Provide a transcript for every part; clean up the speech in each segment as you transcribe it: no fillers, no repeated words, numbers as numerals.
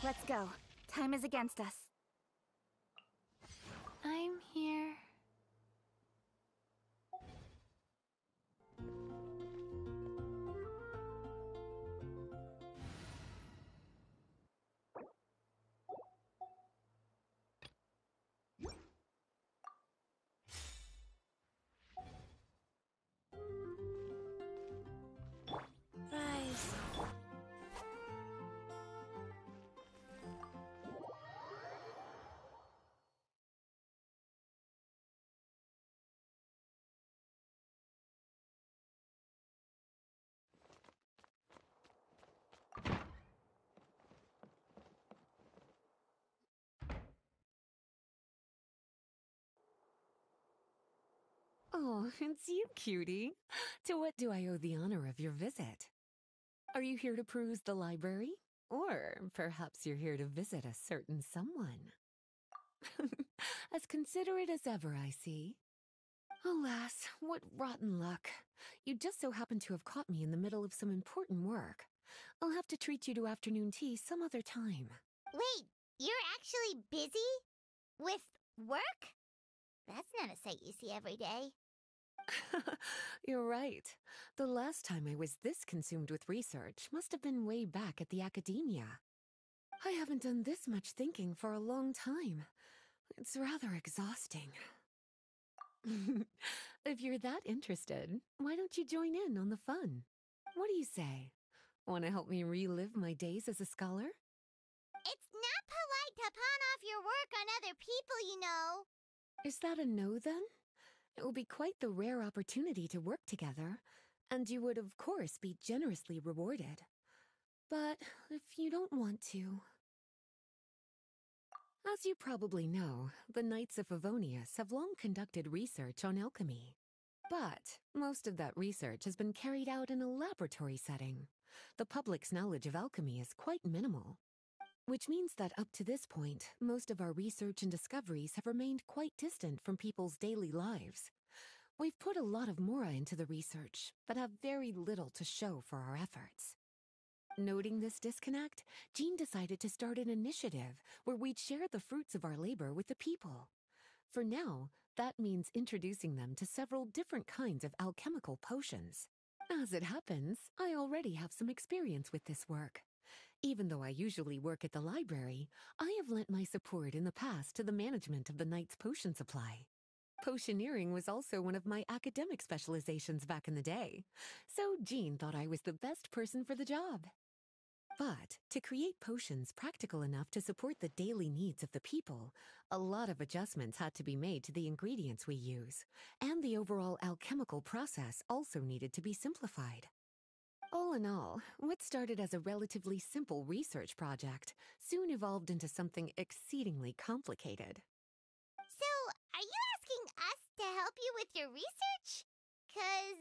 Let's go. Time is against us. I'm here. Rise. Oh, it's you, cutie. To what do I owe the honor of your visit? Are you here to peruse the library? Or perhaps you're here to visit a certain someone? As considerate as ever, I see. Alas, what rotten luck. You just so happen to have caught me in the middle of some important work. I'll have to treat you to afternoon tea some other time. Wait, you're actually busy? With work? That's not a sight you see every day. You're right. The last time I was this consumed with research must have been way back at the academia. I haven't done this much thinking for a long time. It's rather exhausting. If you're that interested, why don't you join in on the fun? What do you say? Want to help me relive my days as a scholar? It's not polite to pawn off your work on other people, you know. Is that a no, then? It will be quite the rare opportunity to work together, and you would, of course, be generously rewarded. But if you don't want to... As you probably know, the Knights of Favonius have long conducted research on alchemy. But most of that research has been carried out in a laboratory setting. The public's knowledge of alchemy is quite minimal. Which means that up to this point, most of our research and discoveries have remained quite distant from people's daily lives. We've put a lot of mora into the research, but have very little to show for our efforts. Noting this disconnect, Jean decided to start an initiative where we'd share the fruits of our labor with the people. For now, that means introducing them to several different kinds of alchemical potions. As it happens, I already have some experience with this work. Even though I usually work at the library, I have lent my support in the past to the management of the Knight's potion supply. Potioneering was also one of my academic specializations back in the day, so Jean thought I was the best person for the job. But to create potions practical enough to support the daily needs of the people, a lot of adjustments had to be made to the ingredients we use, and the overall alchemical process also needed to be simplified. All in all, what started as a relatively simple research project soon evolved into something exceedingly complicated. So, are you asking us to help you with your research? 'Cause,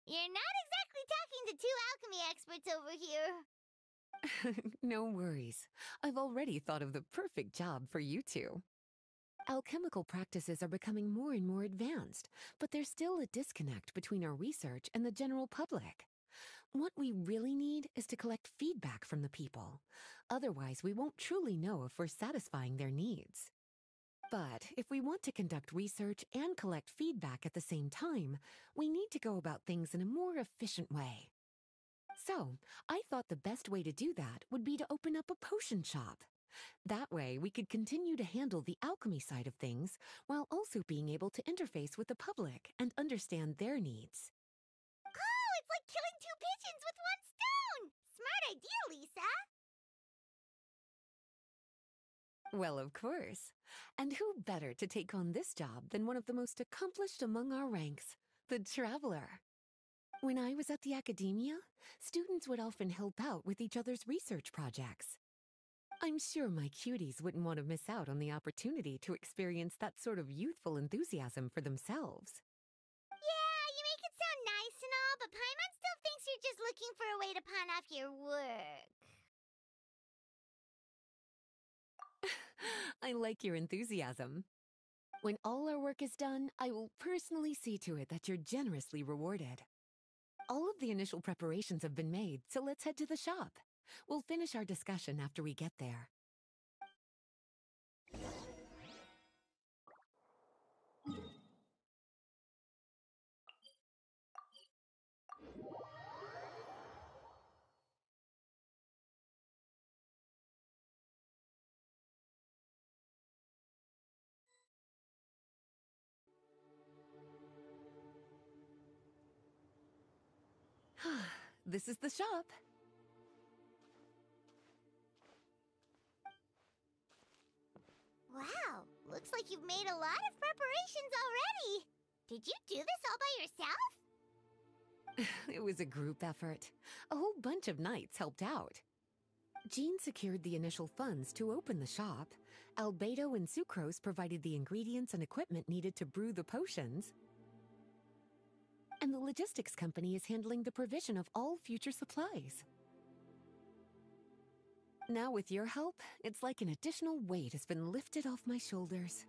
you're not exactly talking to two alchemy experts over here. No worries. I've already thought of the perfect job for you two. Alchemical practices are becoming more and more advanced, but there's still a disconnect between our research and the general public. What we really need is to collect feedback from the people. Otherwise, we won't truly know if we're satisfying their needs. But if we want to conduct research and collect feedback at the same time, we need to go about things in a more efficient way. So, I thought the best way to do that would be to open up a potion shop. That way, we could continue to handle the alchemy side of things while also being able to interface with the public and understand their needs. Oh, it's like killing two pigeons with one stone! Smart idea, Lisa! Well, of course. And who better to take on this job than one of the most accomplished among our ranks, the Traveler? When I was at the academia, students would often help out with each other's research projects. I'm sure my cuties wouldn't want to miss out on the opportunity to experience that sort of youthful enthusiasm for themselves. Yeah, you make it sound nice and all, but Paimon still thinks you're just looking for a way to pawn off your work. I like your enthusiasm. When all our work is done, I will personally see to it that you're generously rewarded. All of the initial preparations have been made, so let's head to the shop. We'll finish our discussion after we get there. This is the shop. Wow, looks like you've made a lot of preparations already. Did you do this all by yourself? It was a group effort. A whole bunch of knights helped out. Jean secured the initial funds to open the shop. Albedo and Sucrose provided the ingredients and equipment needed to brew the potions. And the logistics company is handling the provision of all future supplies. Now with your help, it's like an additional weight has been lifted off my shoulders.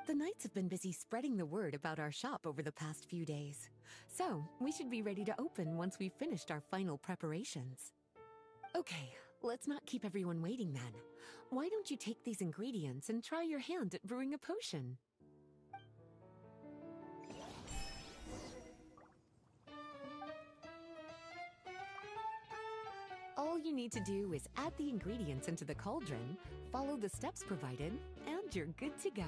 The knights have been busy spreading the word about our shop over the past few days. So, we should be ready to open once we've finished our final preparations. Okay, let's not keep everyone waiting then. Why don't you take these ingredients and try your hand at brewing a potion? All you need to do is add the ingredients into the cauldron, follow the steps provided, and you're good to go.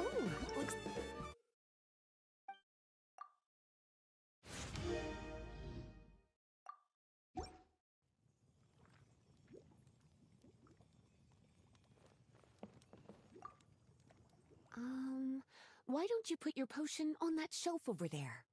Ooh, looks... Why don't you put your potion on that shelf over there?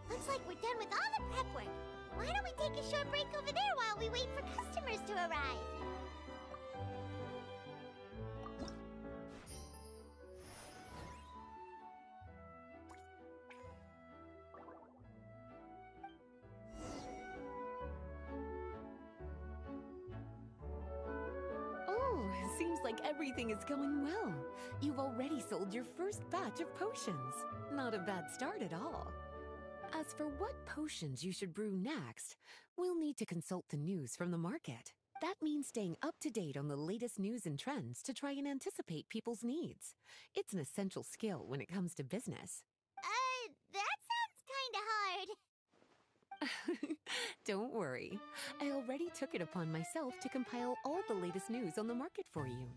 Looks like we're done with all the prep work. Why don't we take a short break over there while we wait for customers to arrive? Oh, seems like everything is going well. You've already sold your first batch of potions. Not a bad start at all. As for what potions you should brew next, we'll need to consult the news from the market. That means staying up to date on the latest news and trends to try and anticipate people's needs. It's an essential skill when it comes to business. That sounds kinda hard. Don't worry. I already took it upon myself to compile all the latest news on the market for you.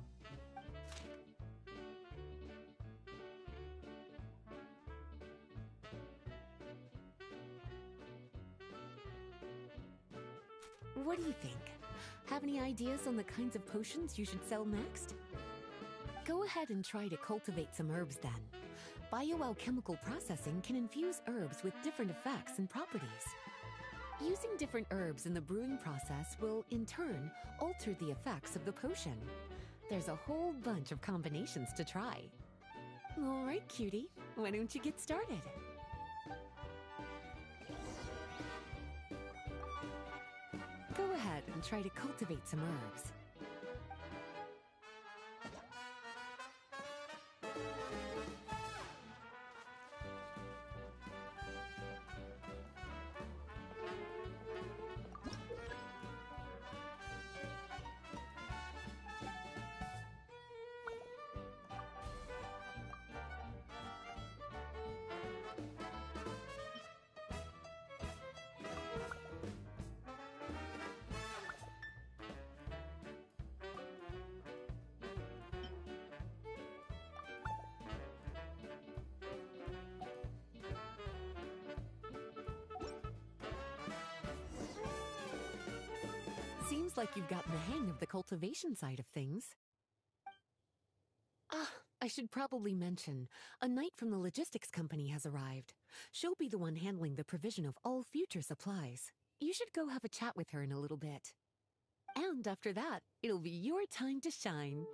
What do you think? Have any ideas on the kinds of potions you should sell next? Go ahead and try to cultivate some herbs then. Bioalchemical processing can infuse herbs with different effects and properties. Using different herbs in the brewing process will, in turn, alter the effects of the potion. There's a whole bunch of combinations to try. All right, cutie, why don't you get started? Go ahead and try to cultivate some herbs. Seems like you've gotten the hang of the cultivation side of things. Ah, I should probably mention, a knight from the logistics company has arrived. She'll be the one handling the provision of all future supplies. You should go have a chat with her in a little bit. And after that, it'll be your time to shine.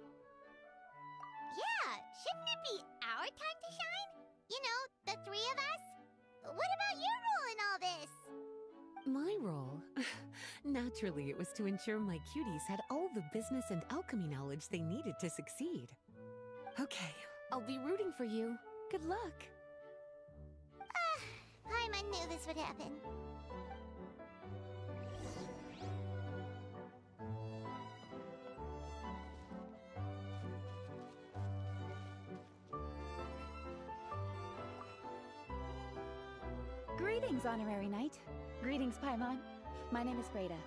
Yeah, shouldn't it be our time to shine? You know, the three of us? What about your role in all this? My role? Naturally, it was to ensure my cuties had all the business and alchemy knowledge they needed to succeed. Okay, I'll be rooting for you. Good luck. Paimon knew this would happen. Greetings, Honorary Knight. Greetings, Paimon. My name is Breda.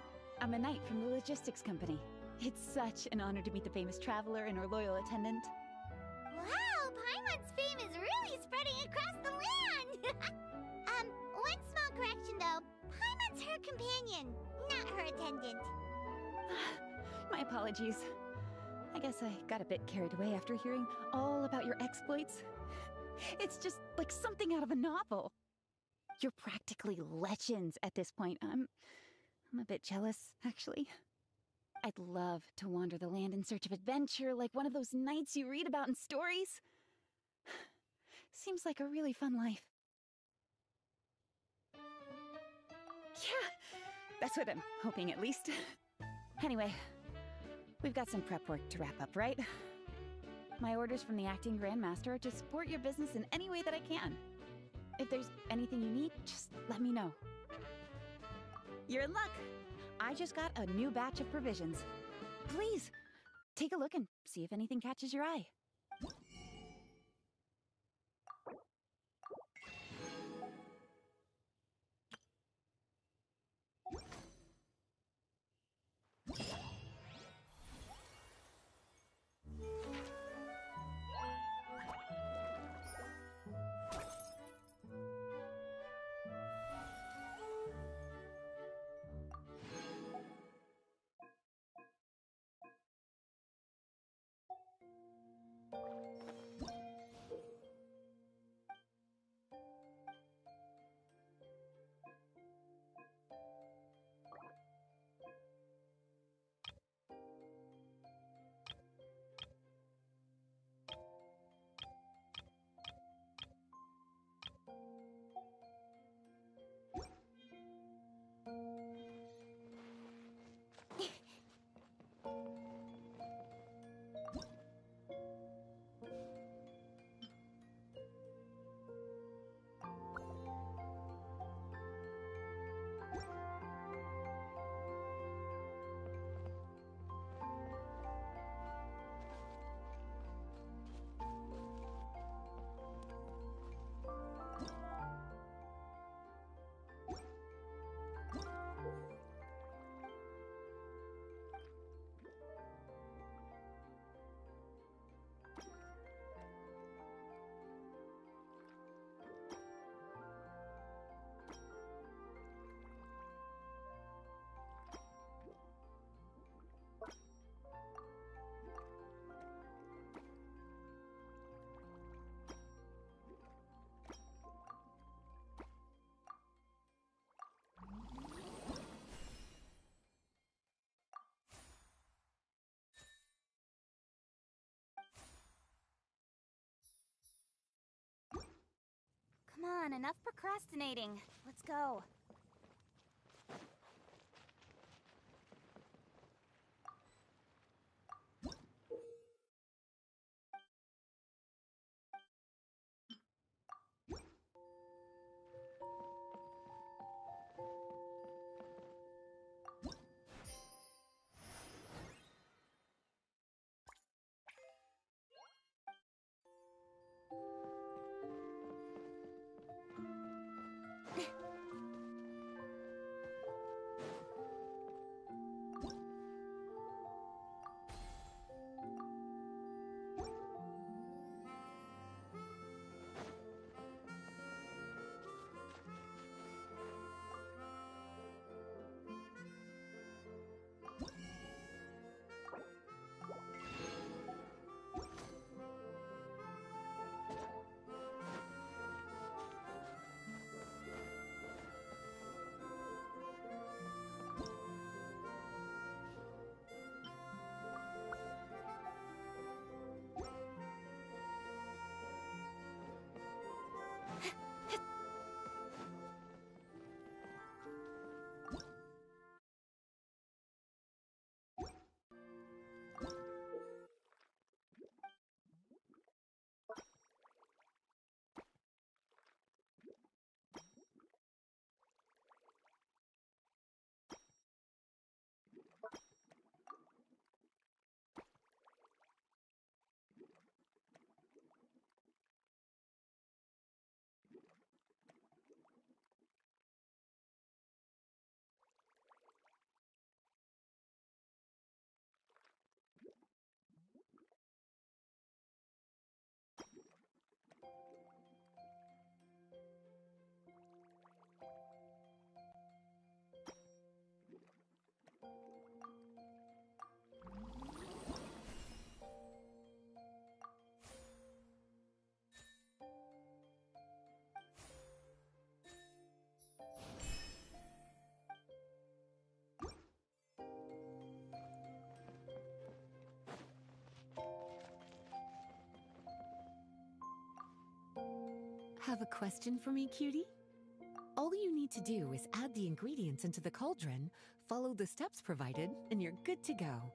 I'm a knight from the logistics company. It's such an honor to meet the famous traveler and her loyal attendant. Wow, Paimon's fame is really spreading across the land! One small correction though. Paimon's her companion, not her attendant. My apologies. I guess I got a bit carried away after hearing all about your exploits. It's just like something out of a novel. You're practically legends at this point. I'm a bit jealous, actually. I'd love to wander the land in search of adventure like one of those knights you read about in stories. Seems like a really fun life. Yeah, that's what I'm hoping at least. Anyway, we've got some prep work to wrap up, right? My orders from the acting Grandmaster are to support your business in any way that I can. If there's anything you need, just let me know. You're in luck. I just got a new batch of provisions. Please, take a look and see if anything catches your eye. Come on, enough procrastinating. Let's go. Have a question for me, cutie? All you need to do is add the ingredients into the cauldron, follow the steps provided, and you're good to go.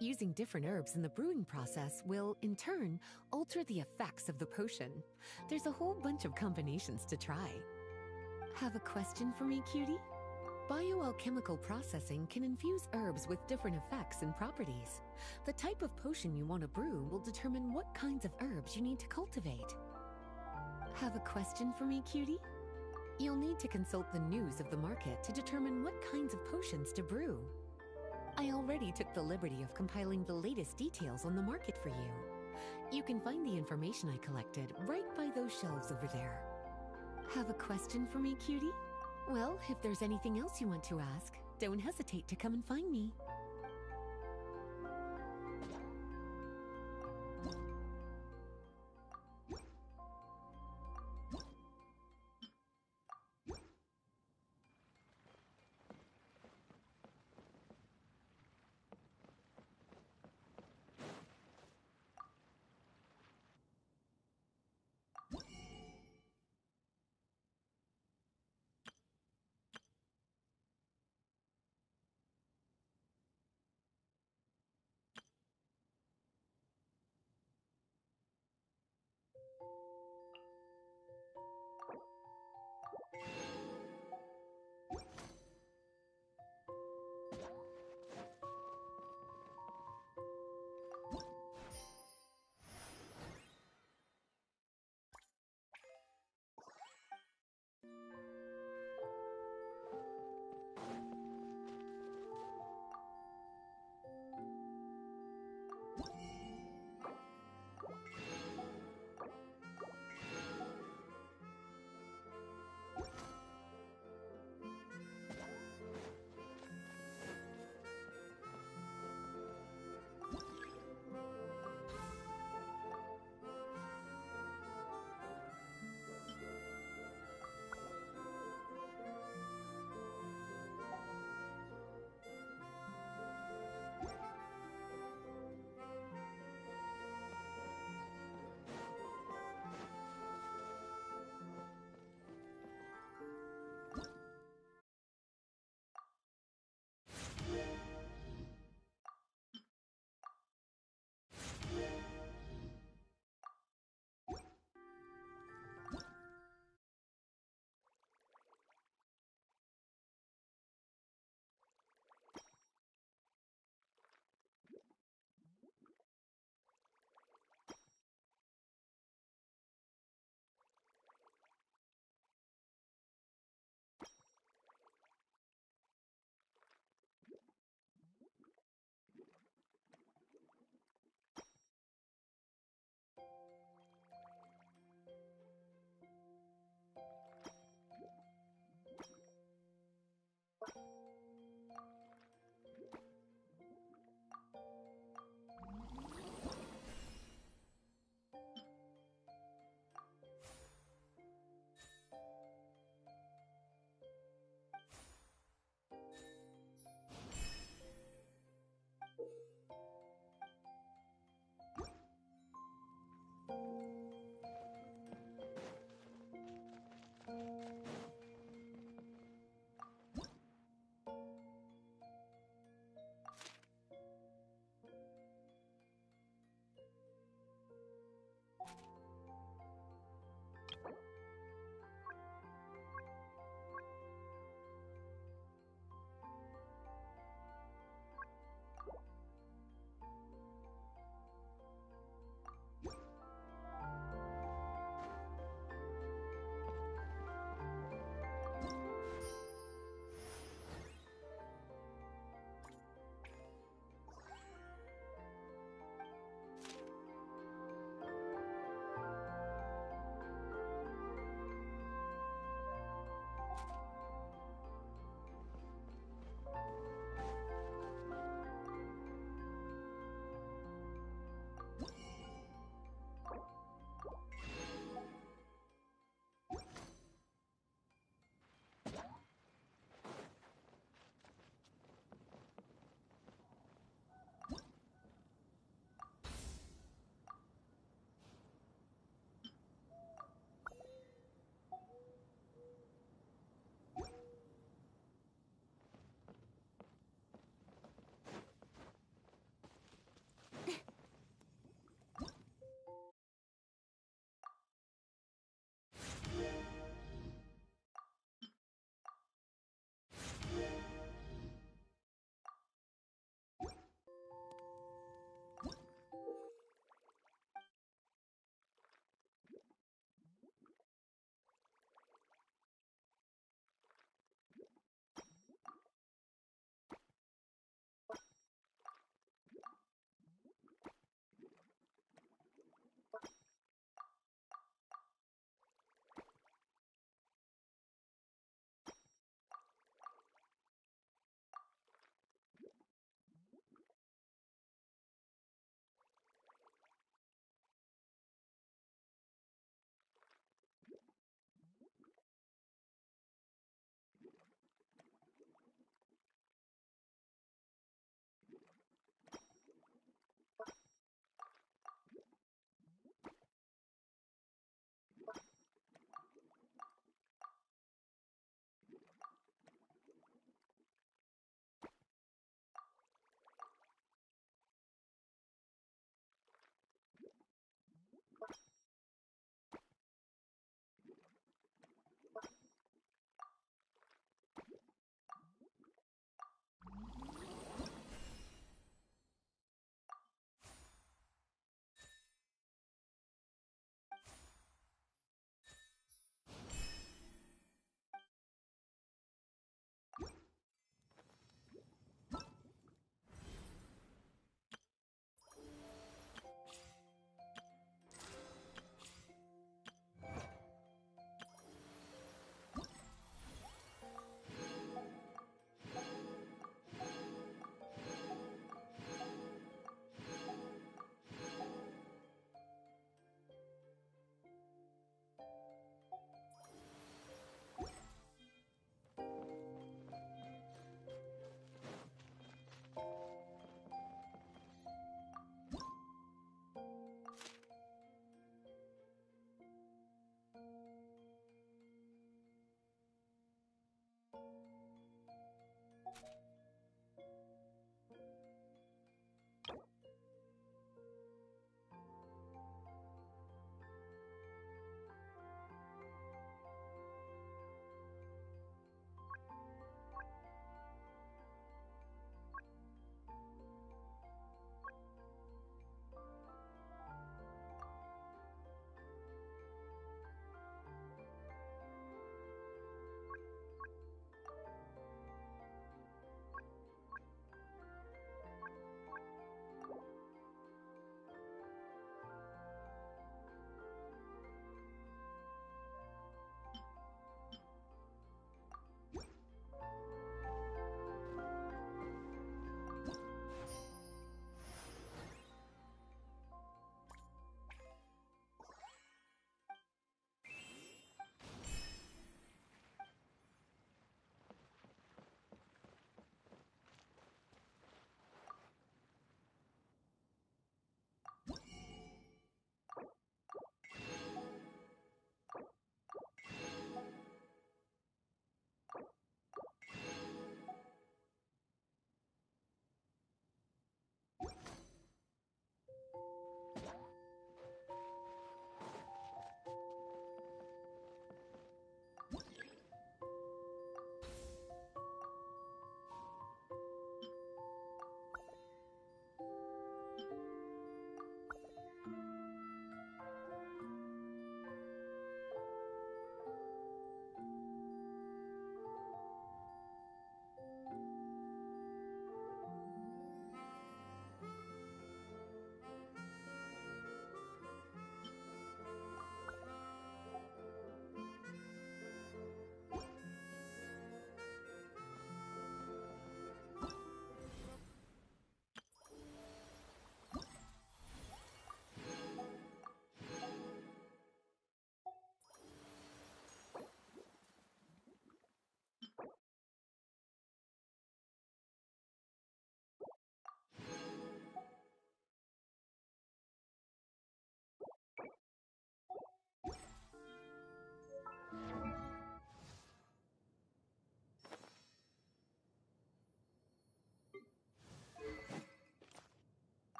Using different herbs in the brewing process will, in turn, alter the effects of the potion. There's a whole bunch of combinations to try. Have a question for me, cutie? Bioalchemical processing can infuse herbs with different effects and properties. The type of potion you want to brew will determine what kinds of herbs you need to cultivate. Have a question for me, cutie? You'll need to consult the news of the market to determine what kinds of potions to brew. I already took the liberty of compiling the latest details on the market for you. You can find the information I collected right by those shelves over there. Have a question for me, cutie? Well, if there's anything else you want to ask, don't hesitate to come and find me.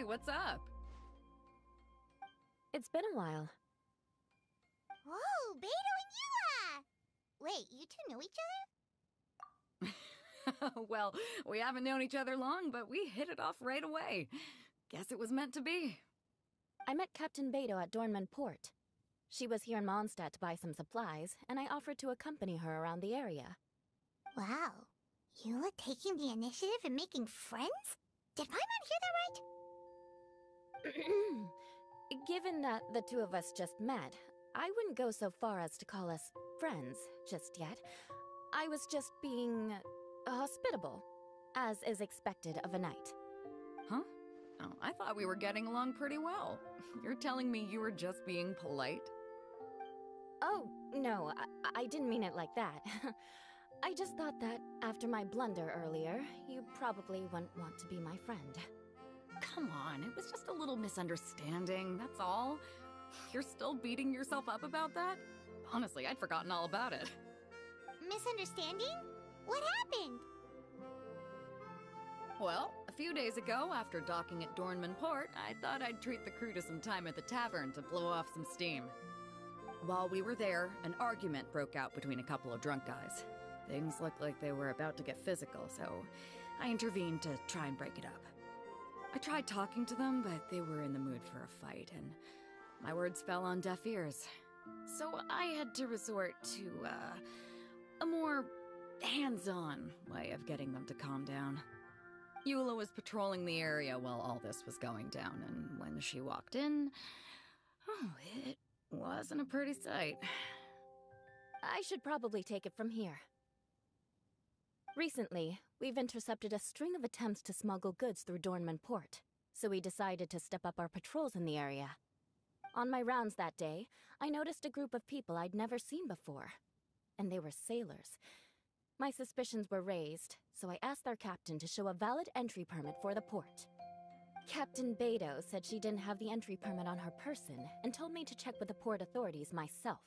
Hey, what's up? It's been a while. Whoa, Beto and Eula! Wait, you two know each other? Well, we haven't known each other long, but we hit it off right away. Guess it was meant to be. I met Captain Beto at Dornman Port. She was here in Mondstadt to buy some supplies, and I offered to accompany her around the area. Wow. Eula taking the initiative and making friends? Did Paimon hear that right? Given that the two of us just met, I wouldn't go so far as to call us friends just yet. I was just being hospitable, as is expected of a knight. Huh? Oh, I thought we were getting along pretty well. You're telling me you were just being polite? Oh, no, I didn't mean it like that. I just thought that after my blunder earlier, you probably wouldn't want to be my friend. Come on, it was just a little misunderstanding, that's all. You're still beating yourself up about that? Honestly, I'd forgotten all about it. Misunderstanding? What happened? Well, a few days ago, after docking at Dornman Port, I thought I'd treat the crew to some time at the tavern to blow off some steam. While we were there, an argument broke out between a couple of drunk guys. Things looked like they were about to get physical, so I intervened to try and break it up. I tried talking to them, but they were in the mood for a fight, and my words fell on deaf ears. So I had to resort to, a more hands-on way of getting them to calm down. Eula was patrolling the area while all this was going down, and when she walked in, oh, it wasn't a pretty sight. I should probably take it from here. Recently, we've intercepted a string of attempts to smuggle goods through Dornman Port, so we decided to step up our patrols in the area. On my rounds that day, I noticed a group of people I'd never seen before, and they were sailors. My suspicions were raised, so I asked their captain to show a valid entry permit for the port. Captain Beto said she didn't have the entry permit on her person and told me to check with the port authorities myself.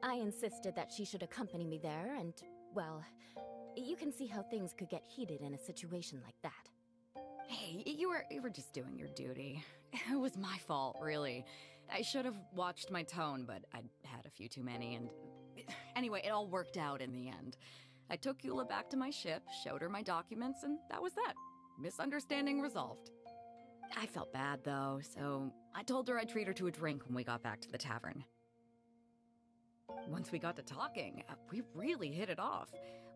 I insisted that she should accompany me there and, well, you can see how things could get heated in a situation like that. Hey, you were just doing your duty. It was my fault, really. I should have watched my tone, but I'd had a few too many, and anyway, it all worked out in the end. I took Eula back to my ship, showed her my documents, and that was that. Misunderstanding resolved. I felt bad, though, so I told her I'd treat her to a drink when we got back to the tavern. Once we got to talking, we really hit it off.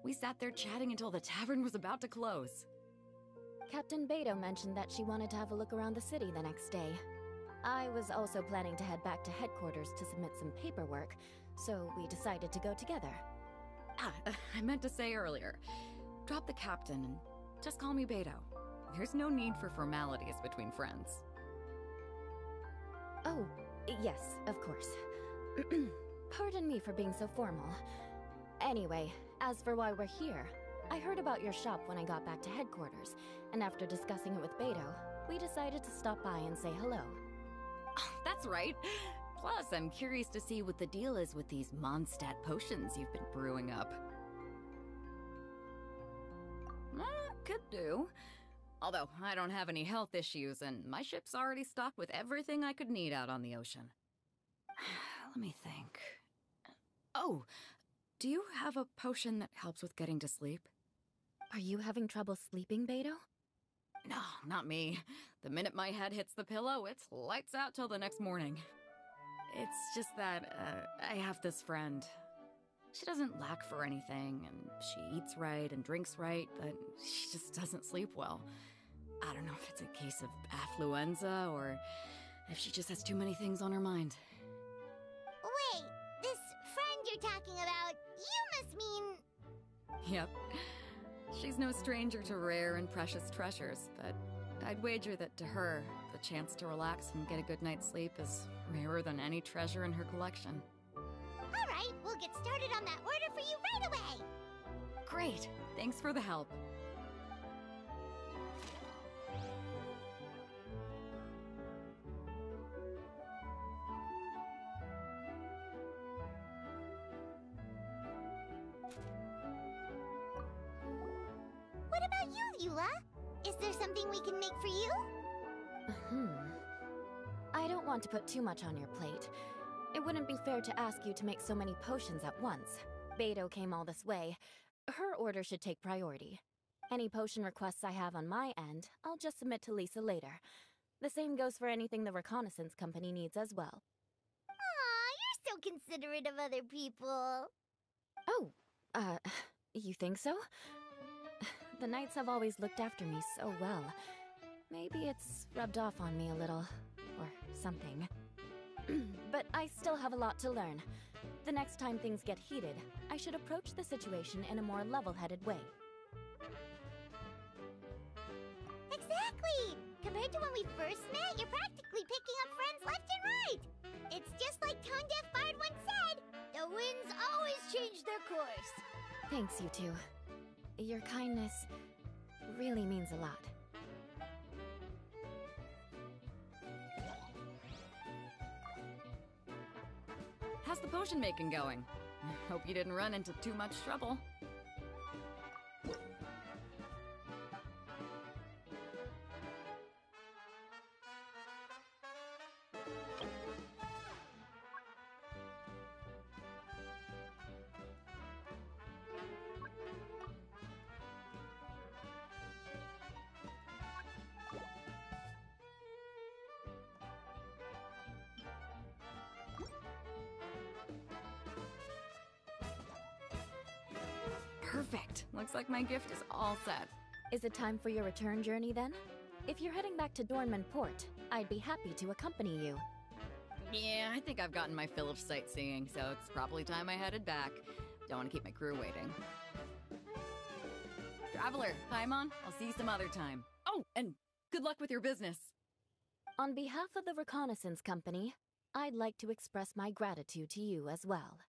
We sat there chatting until the tavern was about to close. Captain Beto mentioned that she wanted to have a look around the city the next day. I was also planning to head back to headquarters to submit some paperwork, so we decided to go together. I meant to say earlier, drop the captain and just call me Beto. There's no need for formalities between friends. Oh, yes, of course. Pardon me for being so formal. Anyway, as for why we're here, I heard about your shop when I got back to headquarters, and after discussing it with Beto, we decided to stop by and say hello. Oh, that's right. Plus, I'm curious to see what the deal is with these Mondstadt potions you've been brewing up. Could do. Although, I don't have any health issues, and my ship's already stocked with everything I could need out on the ocean. Let me think. Oh, do you have a potion that helps with getting to sleep? Are you having trouble sleeping, Beto? No, not me. The minute my head hits the pillow, it's lights out till the next morning. It's just that, I have this friend. She doesn't lack for anything, and she eats right and drinks right, but she just doesn't sleep well. I don't know if it's a case of affluenza, or if she just has too many things on her mind. Wait, this friend you're talking about, you must mean... Yep. She's no stranger to rare and precious treasures, but I'd wager that to her, the chance to relax and get a good night's sleep is rarer than any treasure in her collection. All right, we'll get started on that order for you right away. Great! Thanks for the help. What about you, Eula? Is there something we can make for you? I don't want to put too much on your plate. It wouldn't be fair to ask you to make so many potions at once. Beto came all this way. Her order should take priority. Any potion requests I have on my end, I'll just submit to Lisa later. The same goes for anything the reconnaissance company needs as well. Aw, you're so considerate of other people. Oh, you think so? The Knights have always looked after me so well. Maybe it's rubbed off on me a little, or something. But I still have a lot to learn. The next time things get heated, I should approach the situation in a more level-headed way. Exactly! Compared to when we first met, you're practically picking up friends left and right! It's just like Tone Deaf Bard once said, the winds always change their course. Thanks, you two. Your kindness really means a lot. How's the potion making going? Hope you didn't run into too much trouble. Perfect. Looks like my gift is all set. Is it time for your return journey then? If you're heading back to Dornman Port, I'd be happy to accompany you. Yeah, I think I've gotten my fill of sightseeing, so it's probably time I headed back. Don't want to keep my crew waiting. Traveler, Paimon, I'll see you some other time. Oh, and good luck with your business. On behalf of the Reconnaissance Company, I'd like to express my gratitude to you as well.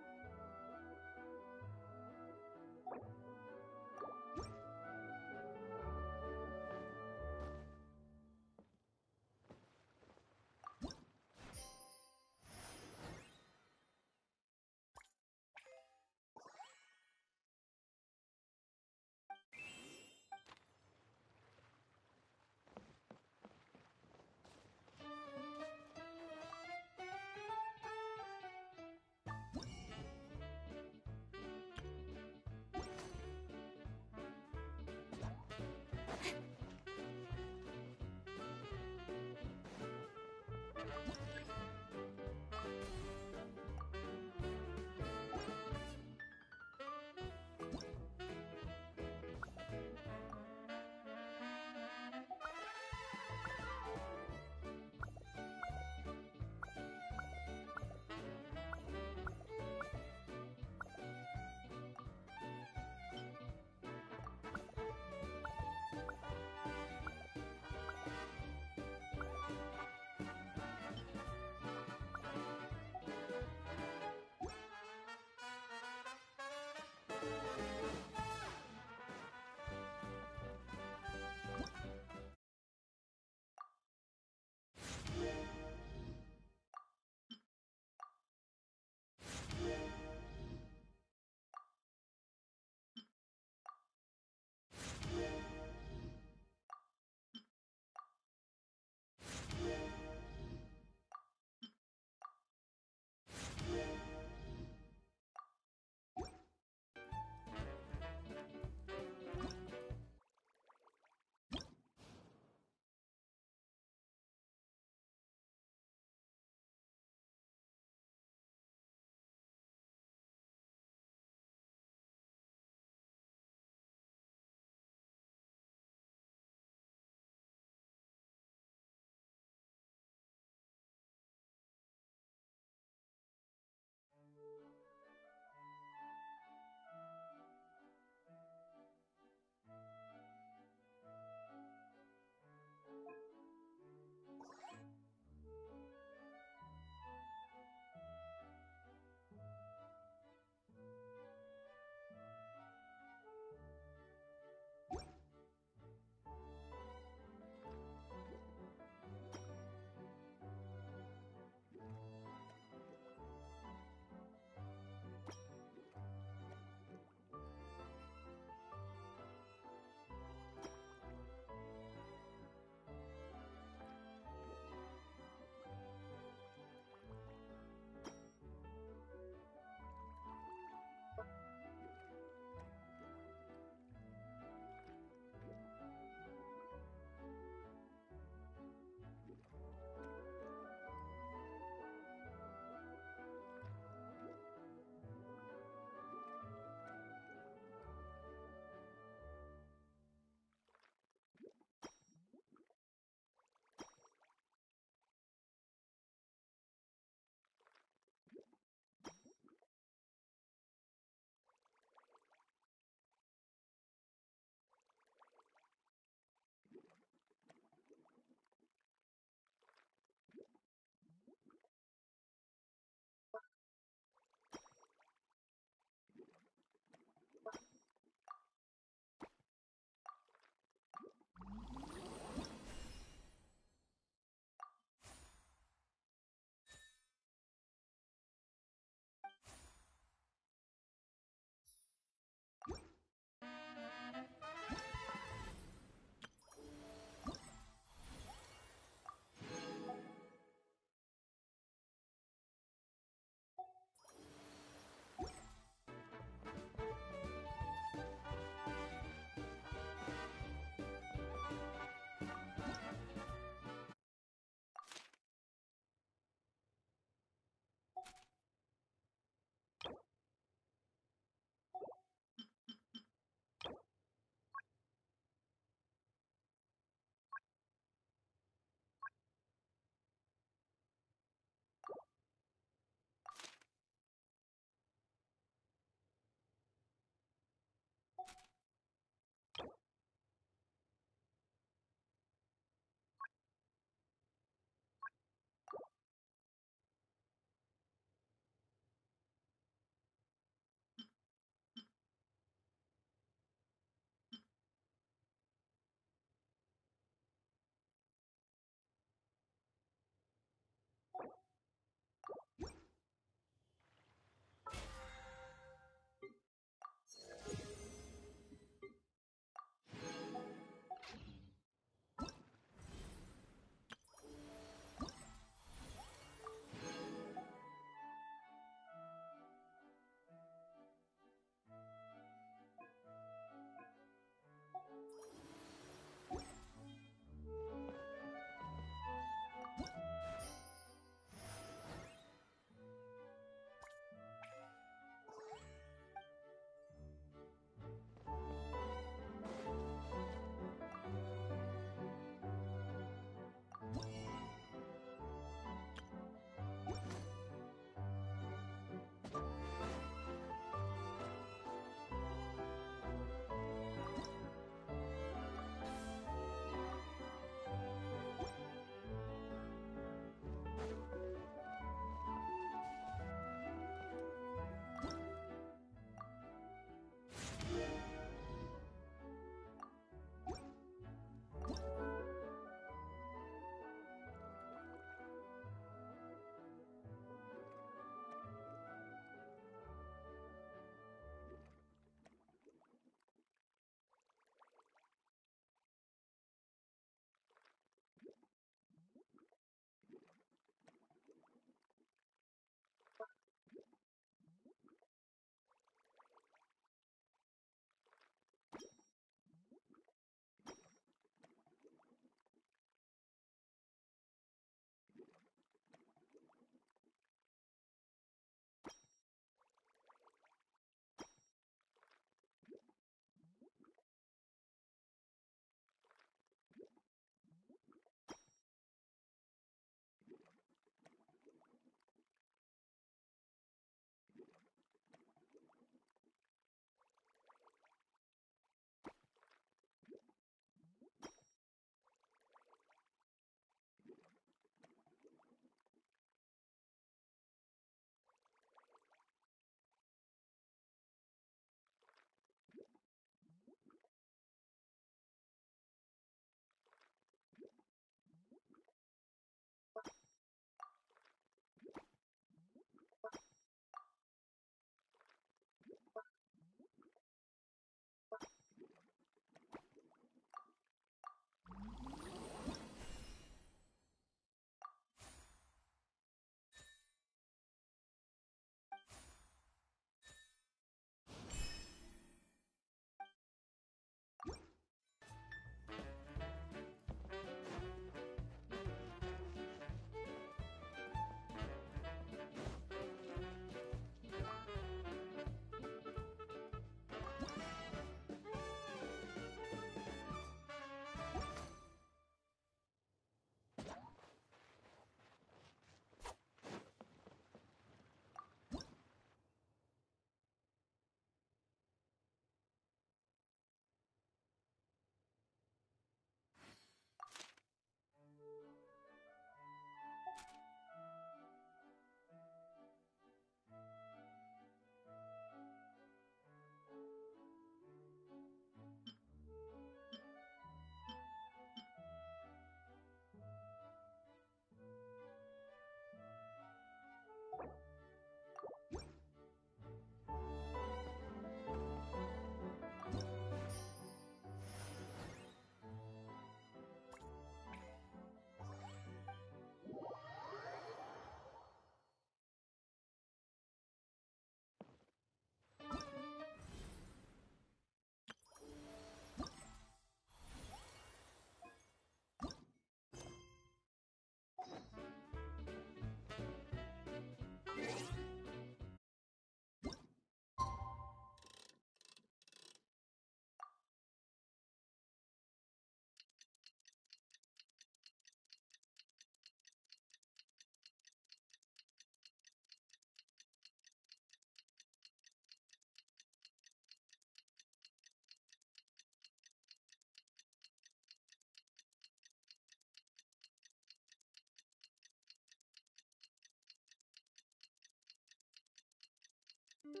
We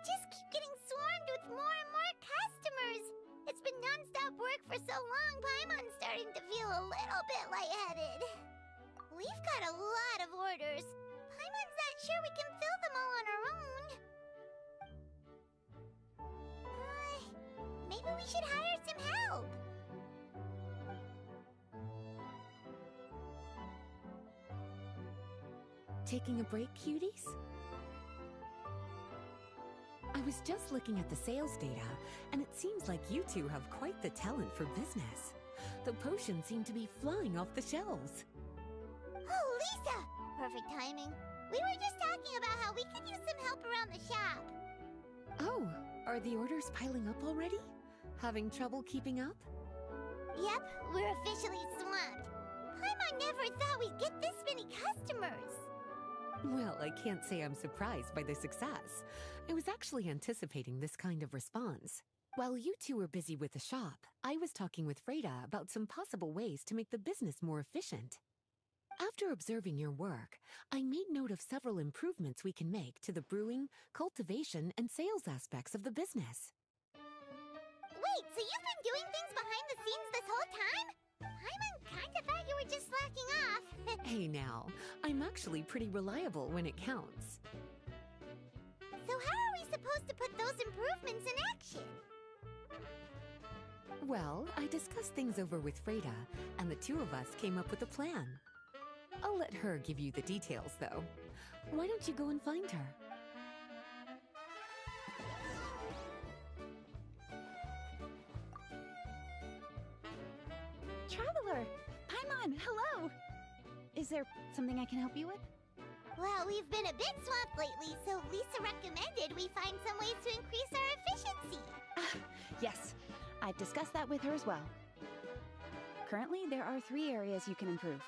just keep getting swarmed with more and more customers. It's been non-stop work for so long, Paimon's starting to feel a little bit lightheaded. We've got a lot of orders. Paimon's not sure we can fill them all on our own. Maybe we should hire some help. Taking a break, cuties? I was just looking at the sales data, and it seems like you two have quite the talent for business. The potions seem to be flying off the shelves. Oh, Lisa! Perfect timing. We were just talking about how we could use some help around the shop. Oh, are the orders piling up already? Having trouble keeping up? Yep, we're officially swamped. Paimon never thought we'd get this many customers. Well, I can't say I'm surprised by the success. I was actually anticipating this kind of response. While you two were busy with the shop, I was talking with Freda about some possible ways to make the business more efficient. After observing your work, I made note of several improvements we can make to the brewing, cultivation, and sales aspects of the business. Wait, so you've been doing things behind the scenes this whole time? Paimon kinda thought you were just slacking off. Hey now, I'm actually pretty reliable when it counts. So how are we supposed to put those improvements in action? Well, I discussed things over with Freda, and the two of us came up with a plan. I'll let her give you the details, though. Why don't you go and find her? Traveler! Paimon, hello! Is there something I can help you with? Well, we've been a bit swamped lately, so Lisa recommended we find some ways to increase our efficiency. Yes, I've discussed that with her as well. Currently, there are 3 areas you can improve: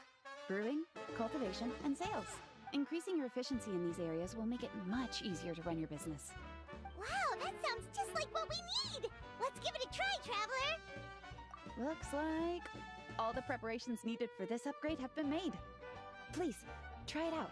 brewing, cultivation, and sales. Increasing your efficiency in these areas will make it much easier to run your business. Wow, that sounds just like what we need! Let's give it a try, Traveler! Looks like all the preparations needed for this upgrade have been made. Please, try it out.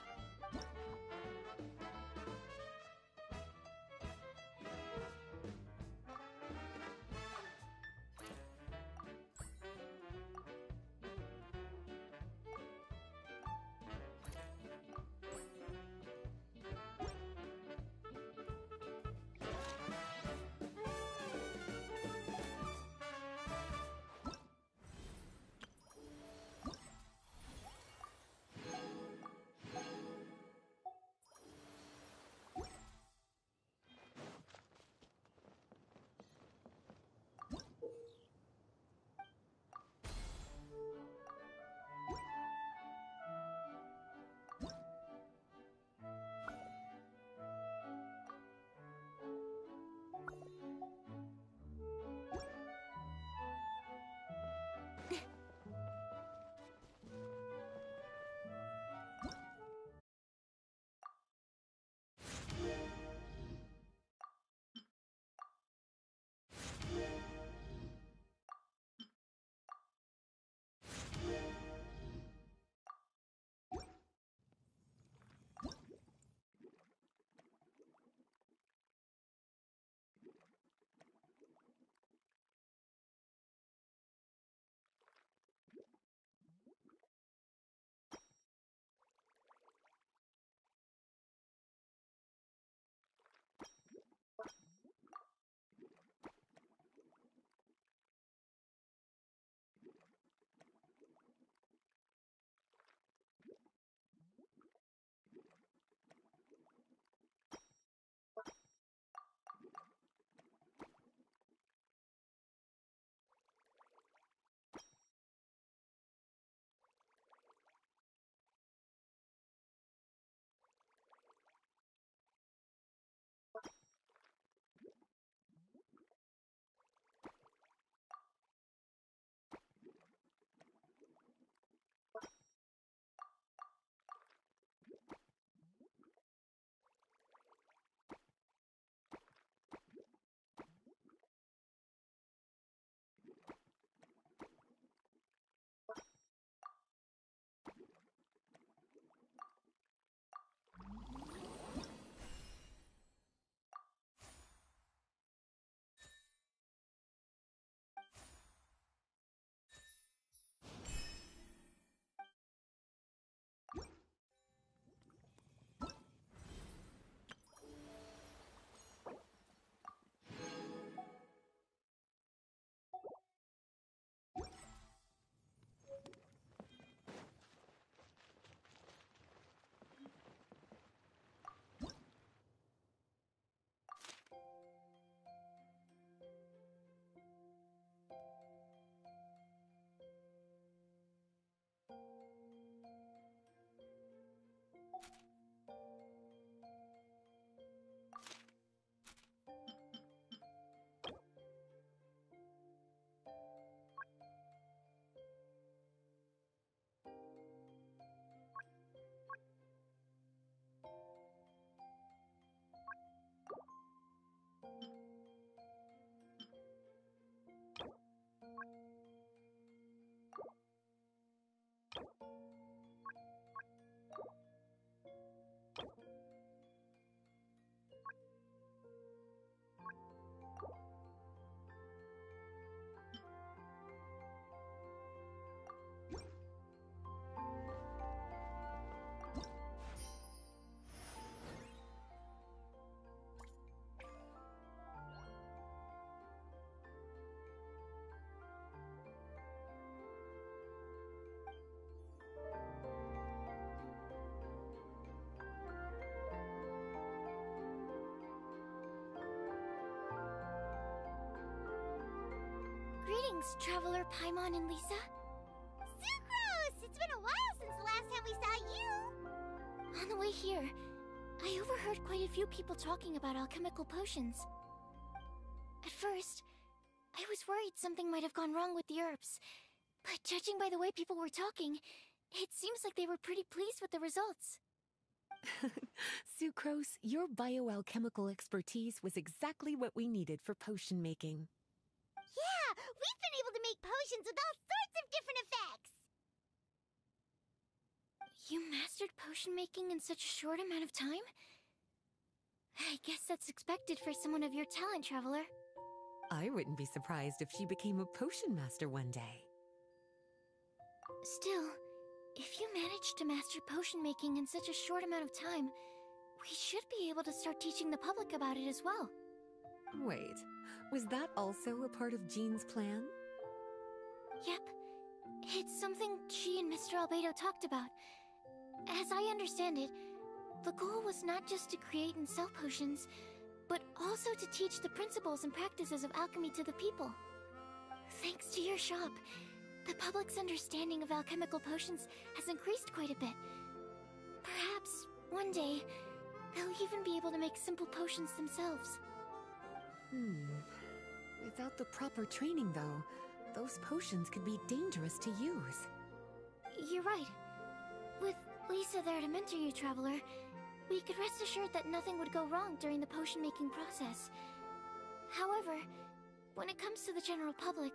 Greetings, Traveler Paimon and Lisa. Sucrose! It's been a while since the last time we saw you! On the way here, I overheard quite a few people talking about alchemical potions. At first, I was worried something might have gone wrong with the herbs, but judging by the way people were talking, it seems like they were pretty pleased with the results. Sucrose, your bioalchemical expertise was exactly what we needed for potion making. Yeah, we've been able to make potions with all sorts of different effects! You mastered potion making in such a short amount of time? I guess that's expected for someone of your talent, Traveler. I wouldn't be surprised if she became a potion master one day. Still, if you managed to master potion making in such a short amount of time, we should be able to start teaching the public about it as well. Wait, was that also a part of Jean's plan? Yep. It's something she and Mr. Albedo talked about. As I understand it, the goal was not just to create and sell potions, but also to teach the principles and practices of alchemy to the people. Thanks to your shop, the public's understanding of alchemical potions has increased quite a bit. Perhaps, one day, they'll even be able to make simple potions themselves. Without the proper training, though, those potions could be dangerous to use. You're right. With Lisa there to mentor you, Traveler, we could rest assured that nothing would go wrong during the potion-making process. However, when it comes to the general public,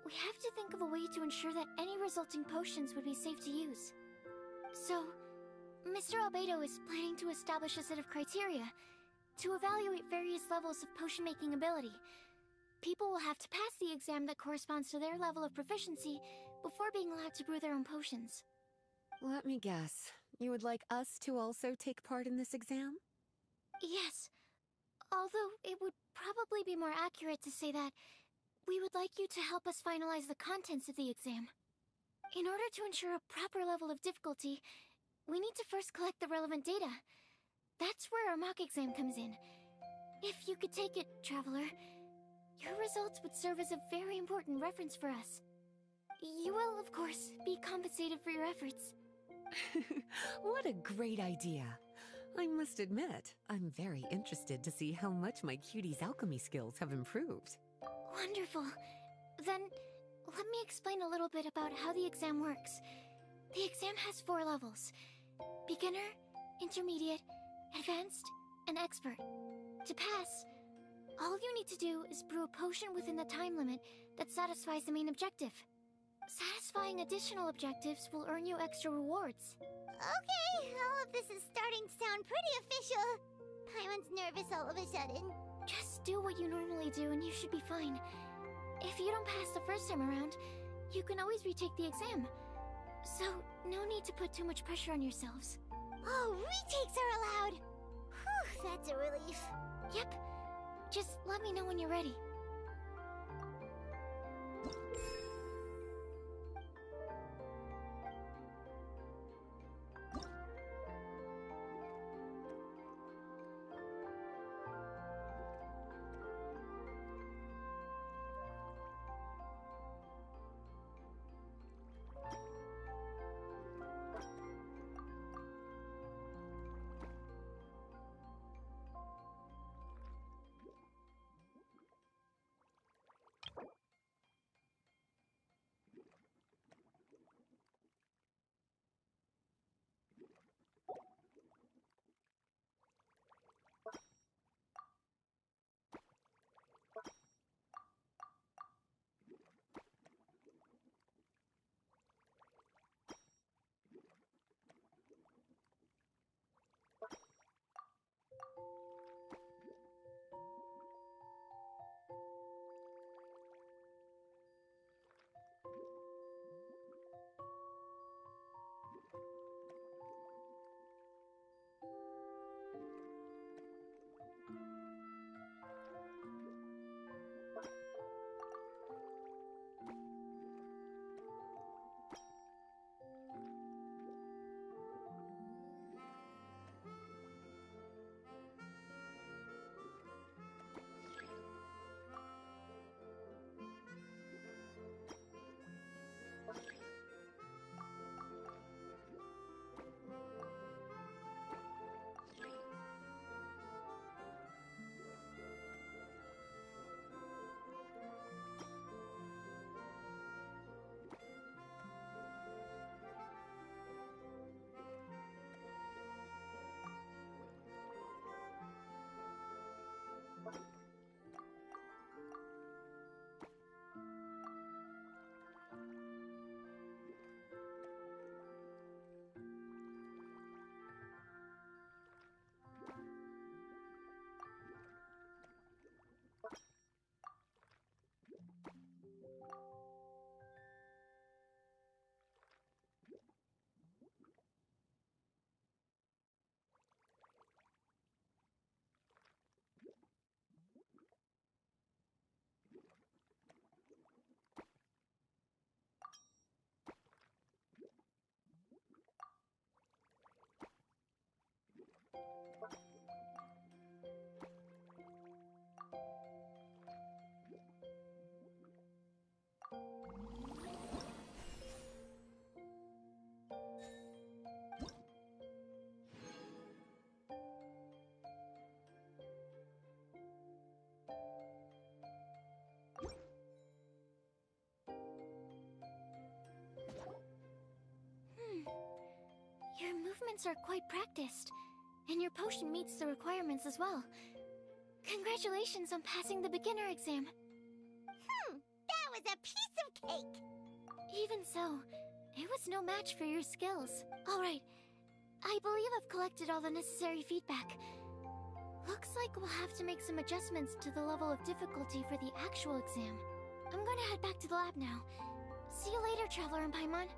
we have to think of a way to ensure that any resulting potions would be safe to use. So, Mr. Albedo is planning to establish a set of criteria to evaluate various levels of potion-making ability. People will have to pass the exam that corresponds to their level of proficiency before being allowed to brew their own potions. Let me guess. You would like us to also take part in this exam? Yes. Although it would probably be more accurate to say that we would like you to help us finalize the contents of the exam. In order to ensure a proper level of difficulty, we need to first collect the relevant data. That's where our mock exam comes in. If you could take it, Traveler, your results would serve as a very important reference for us. You will, of course, be compensated for your efforts. What a great idea. I must admit, I'm very interested to see how much my cutie's alchemy skills have improved. Wonderful. Then, let me explain a little bit about how the exam works. The exam has 4 levels: beginner, intermediate, advanced, and expert. To pass, all you need to do is brew a potion within the time limit that satisfies the main objective. Satisfying additional objectives will earn you extra rewards. Okay, all of this is starting to sound pretty official. Paimon's nervous all of a sudden. Just do what you normally do and you should be fine. If you don't pass the first time around, you can always retake the exam. So, no need to put too much pressure on yourselves. Oh, retakes are allowed! Whew, that's a relief. Yep. Just let me know when you're ready. movements are quite practiced, and your potion meets the requirements as well. Congratulations on passing the beginner exam. That was a piece of cake! Even so, it was no match for your skills. Alright, I believe I've collected all the necessary feedback. Looks like we'll have to make some adjustments to the level of difficulty for the actual exam. I'm going to head back to the lab now. See you later, Traveler and Paimon.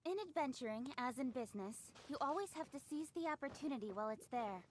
In adventuring, as in business, you always have to seize the opportunity while it's there.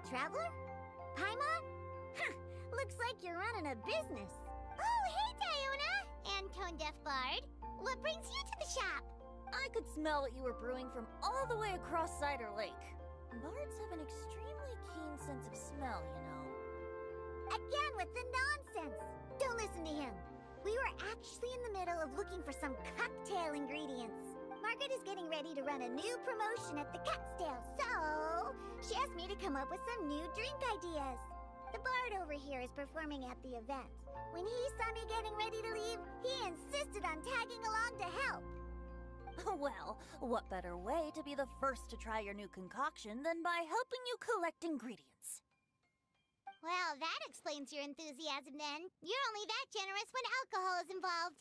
Traveler? Paimon? Huh, looks like you're running a business. Oh, hey, Diona! And Tone-Deaf Bard. What brings you to the shop? I could smell what you were brewing from all the way across Cider Lake. Bards have an extremely keen sense of smell, you know. Again with the nonsense! Don't listen to him. We were actually in the middle of looking for some cocktail ingredients. Margaret is getting ready to run a new promotion at the Cocktail, so she asked me to come up with some new drink ideas. The bard over here is performing at the event. When he saw me getting ready to leave, he insisted on tagging along to help. Well, what better way to be the first to try your new concoction than by helping you collect ingredients? Well, that explains your enthusiasm then. You're only that generous when alcohol is involved.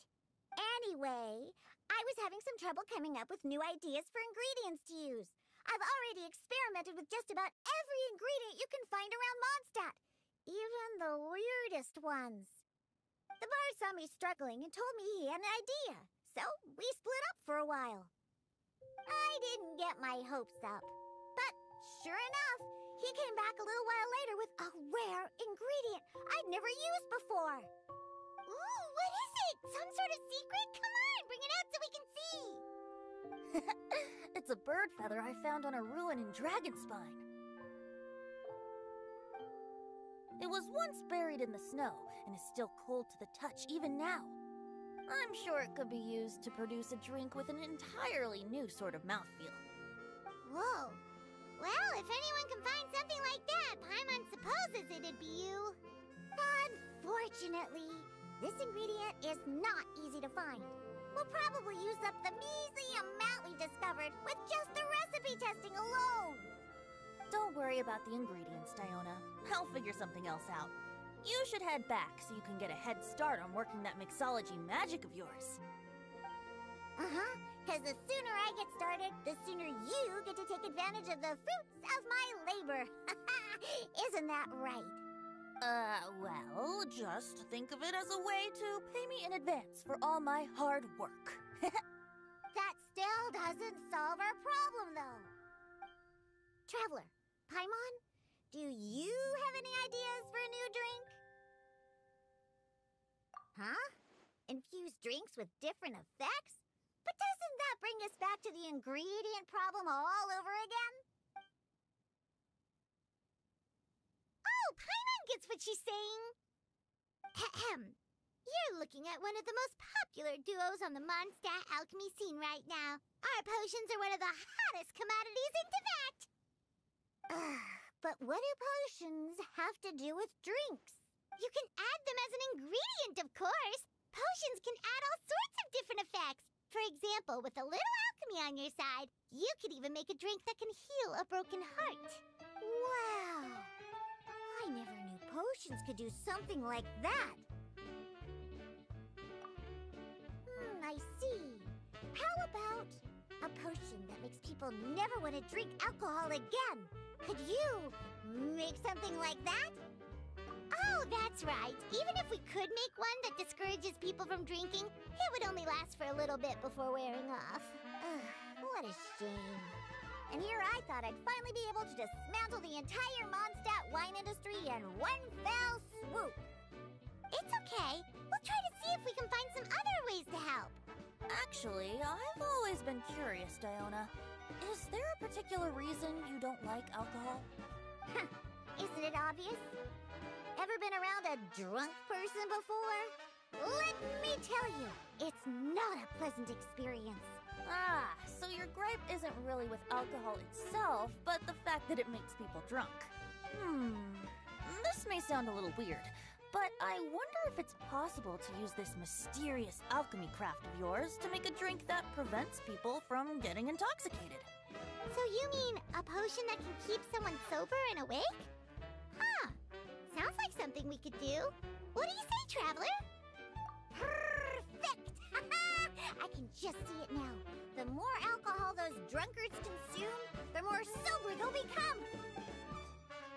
Anyway, I was having some trouble coming up with new ideas for ingredients to use. I've already experimented with just about every ingredient you can find around Mondstadt, even the weirdest ones. The bar saw me struggling and told me he had an idea, so we split up for a while. I didn't get my hopes up, but sure enough, he came back a little while later with a rare ingredient I'd never used before. Ooh, what is it? Some sort of secret? Come on, bring it out so we can see! It's a bird feather I found on a ruin in Dragonspine. It was once buried in the snow and is still cold to the touch even now. I'm sure it could be used to produce a drink with an entirely new sort of mouthfeel. Whoa. Well, if anyone can find something like that, Paimon supposes it'd be you. Unfortunately, this ingredient is not easy to find. We'll probably use up the measly amount we've discovered with just the recipe testing alone. Don't worry about the ingredients, Diona. I'll figure something else out. You should head back so you can get a head start on working that mixology magic of yours. Uh-huh, because the sooner I get started, the sooner you get to take advantage of the fruits of my labor. Isn't that right? Well, just think of it as a way to pay me in advance for all my hard work. That still doesn't solve our problem, though. Traveler, Paimon, do you have any ideas for a new drink? Huh? Infused drinks with different effects? But doesn't that bring us back to the ingredient problem all over again? Oh, Paimon gets what she's saying. Ahem. You're looking at one of the most popular duos on the Mondstadt alchemy scene right now. Our potions are one of the hottest commodities in Teyvat. But what do potions have to do with drinks? You can add them as an ingredient, of course. Potions can add all sorts of different effects. For example, with a little alchemy on your side, you could even make a drink that can heal a broken heart. Wow! I never knew potions could do something like that. I see. How about a potion that makes people never want to drink alcohol again? Could you make something like that? Oh, that's right. Even if we could make one that discourages people from drinking, it would only last for a little bit before wearing off. What a shame. And here I thought I'd finally be able to dismantle the entire Mondstadt wine industry in one fell swoop. It's okay. We'll try to see if we can find some other ways to help. Actually, I've always been curious, Diona. Is there a particular reason you don't like alcohol? Isn't it obvious? Ever been around a drunk person before? Let me tell you, it's not a pleasant experience. Ah, so your gripe isn't really with alcohol itself, but the fact that it makes people drunk. This may sound a little weird, but I wonder if it's possible to use this mysterious alchemy craft of yours to make a drink that prevents people from getting intoxicated. So you mean a potion that can keep someone sober and awake? Huh. Sounds like something we could do. What do you say, Traveler? Perfect! I can just see it now. The more alcohol those drunkards consume, the more sober they'll become.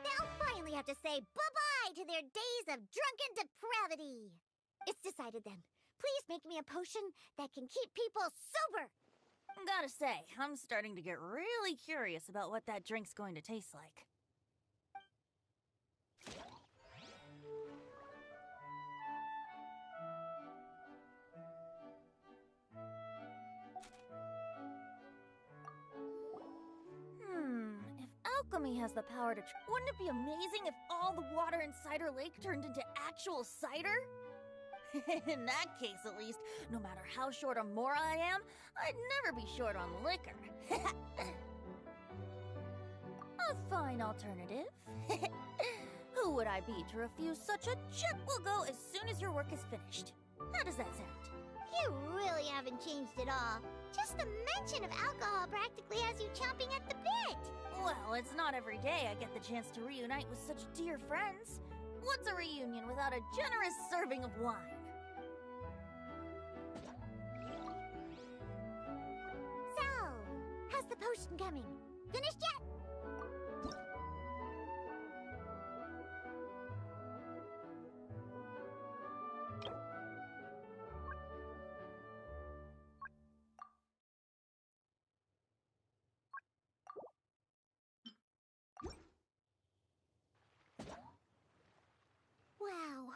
They'll finally have to say bye-bye to their days of drunken depravity. It's decided then. Please make me a potion that can keep people sober. Gotta say, I'm starting to get really curious about what that drink's going to taste like. If alchemy has the power to... Wouldn't it be amazing if all the water in Cider Lake turned into actual cider? In that case, at least, no matter how short on more I am, I'd never be short on liquor. A fine alternative. Who would I be to refuse such a chip? We'll go as soon as your work is finished. How does that sound? You really haven't changed at all. Just the mention of alcohol practically has you chomping at the bit. Well, it's not every day I get the chance to reunite with such dear friends. What's a reunion without a generous serving of wine? So, how's the potion coming? Finished yet? Wow.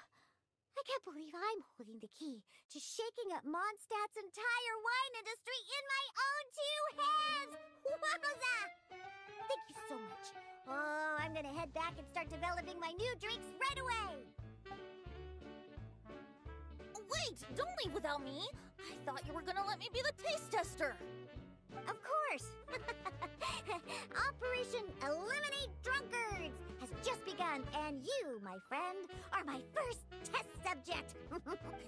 I can't believe I'm holding the key to shaking up Mondstadt's entire wine industry in my own two hands! Wowza! Thank you so much. Oh, I'm gonna head back and start developing my new drinks right away! Wait! Don't leave without me! I thought you were gonna let me be the taste tester! Of course! Operation Eliminate Drunkards has just begun, and you, my friend, are my first test subject!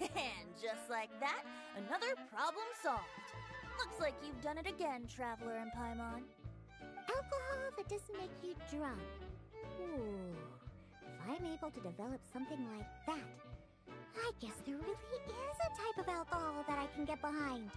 And just like that, another problem solved. Looks like you've done it again, Traveler and Paimon. Alcohol that doesn't make you drunk. Ooh, if I'm able to develop something like that, I guess there really is a type of alcohol that I can get behind.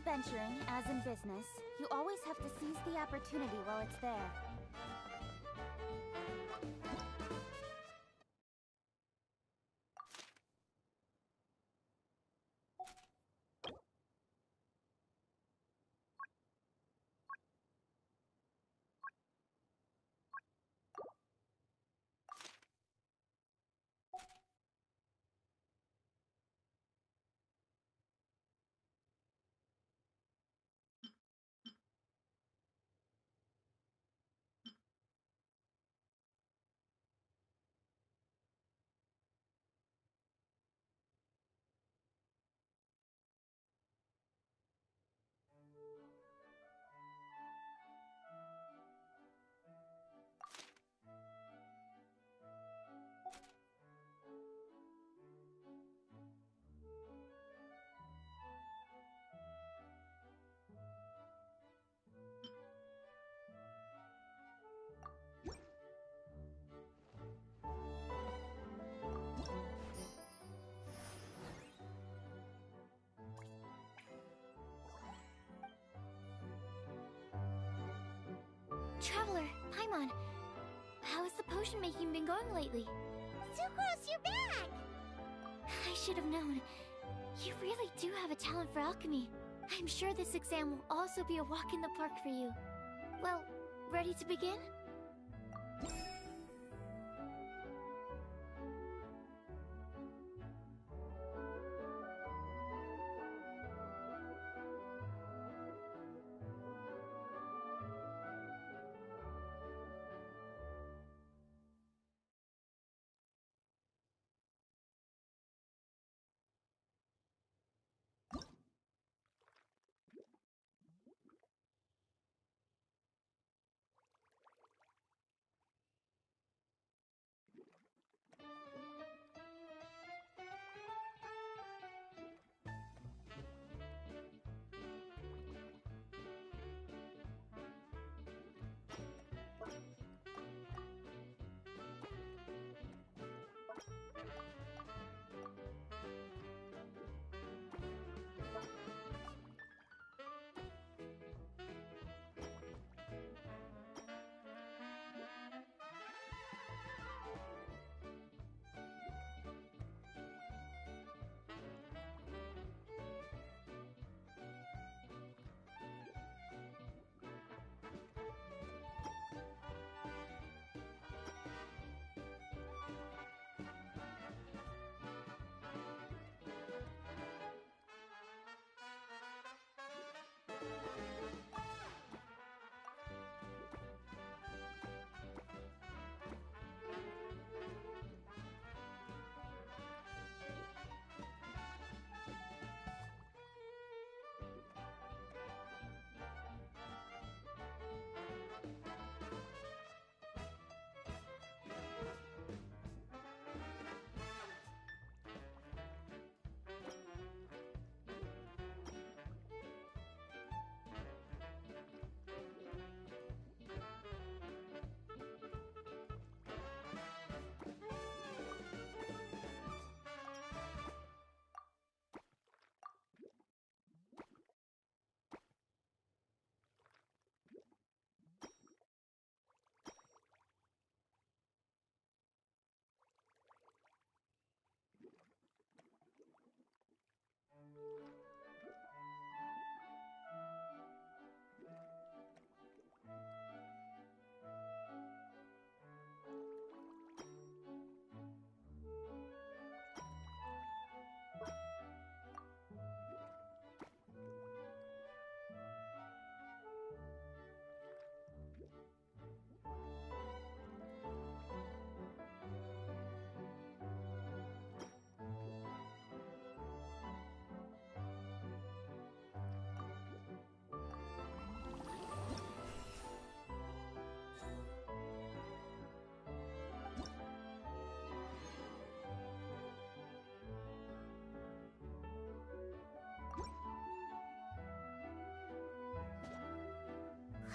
venturing, as in business, you always have to seize the opportunity while it's there. Traveler, Paimon, how has the potion making been going lately? Sucrose, you're back! I should have known. You really do have a talent for alchemy. I'm sure this exam will also be a walk in the park for you. Well, ready to begin?